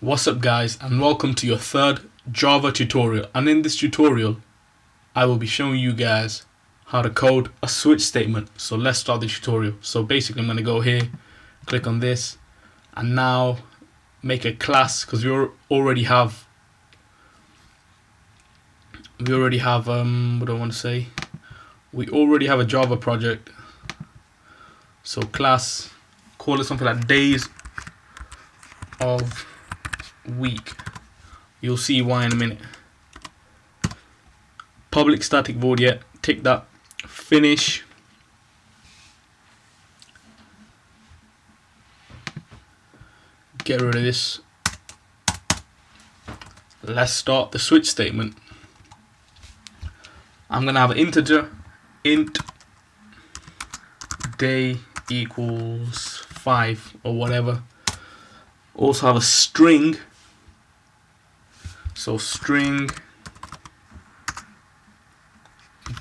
What's up guys, and welcome to your third Java tutorial. And in this tutorial I will be showing you guys how to code a switch statement. So let's start the tutorial. So basically I'm going to go here, click on this, and now make a class, because we already have we already have a Java project. So class, call it something like days of week. You'll see why in a minute. Public static void, yet tick that. Finish. Get rid of this. Let's start the switch statement. I'm gonna have an integer int day equals 5 or whatever. Also have a string. So string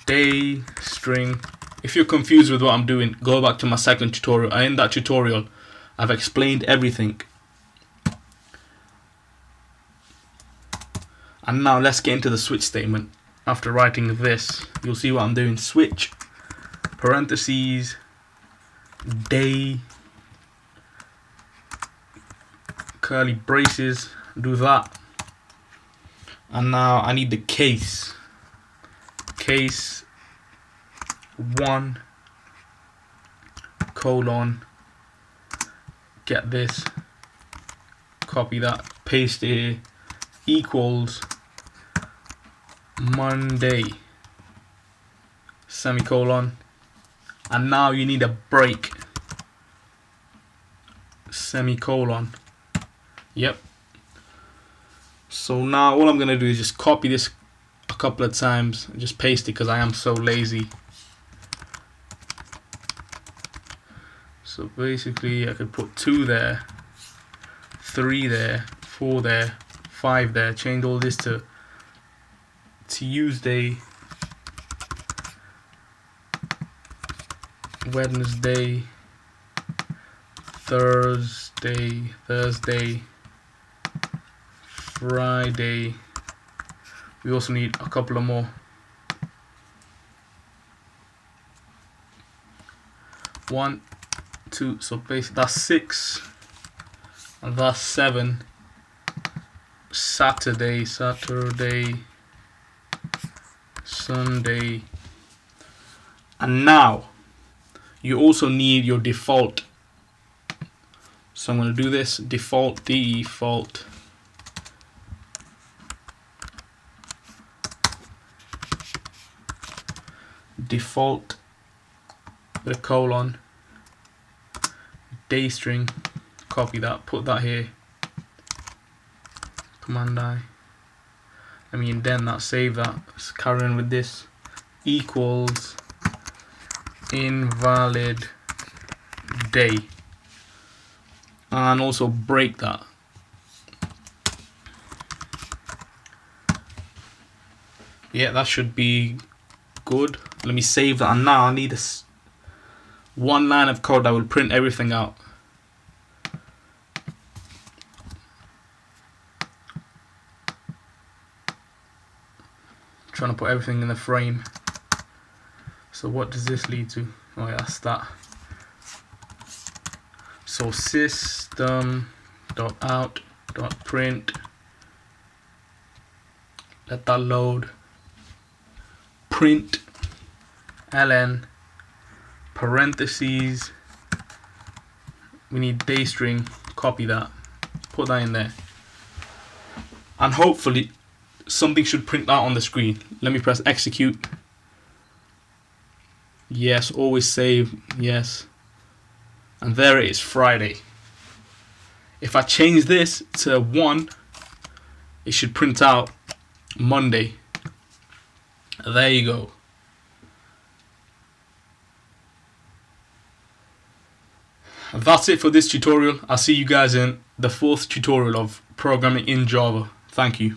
day string. If you're confused with what I'm doing, go back to my second tutorial. And in that tutorial I've explained everything. And now let's get into the switch statement. After writing this, you'll see what I'm doing. Switch parentheses day curly braces, do that. And now I need the case 1 colon, get this, copy that, paste it here, equals Monday semicolon. And now you need a break, semicolon. Yep. So now all I'm gonna do is just copy this a couple of times and just paste it, because I am so lazy. So basically I could put 2 there, 3 there, 4 there, 5 there, change all this to Tuesday, Wednesday, Thursday, Friday. We also need a couple of more. 1, 2, so basically that's 6, and that's 7. Saturday, Sunday. And now you also need your default. So I'm going to do this, default with a colon, day string, copy that, put that here, command I, indent that, save that. Let's carry on with this, equals invalid day, and also break that. Yeah, that should be good. Let me save that, and now I need one line of code that will print everything out. Trying to put everything in the frame. So what does this lead to? Oh yeah, that's that. So system.out.print, let that load, print ln parentheses, we need day string, copy that, put that in there, and hopefully something should print out on the screen. Let me press execute. Yes, always save, yes. And there it is, Friday. If I change this to 1, it should print out Monday. There you go. That's it for this tutorial. I'll see you guys in the 4th tutorial of programming in Java. Thank you.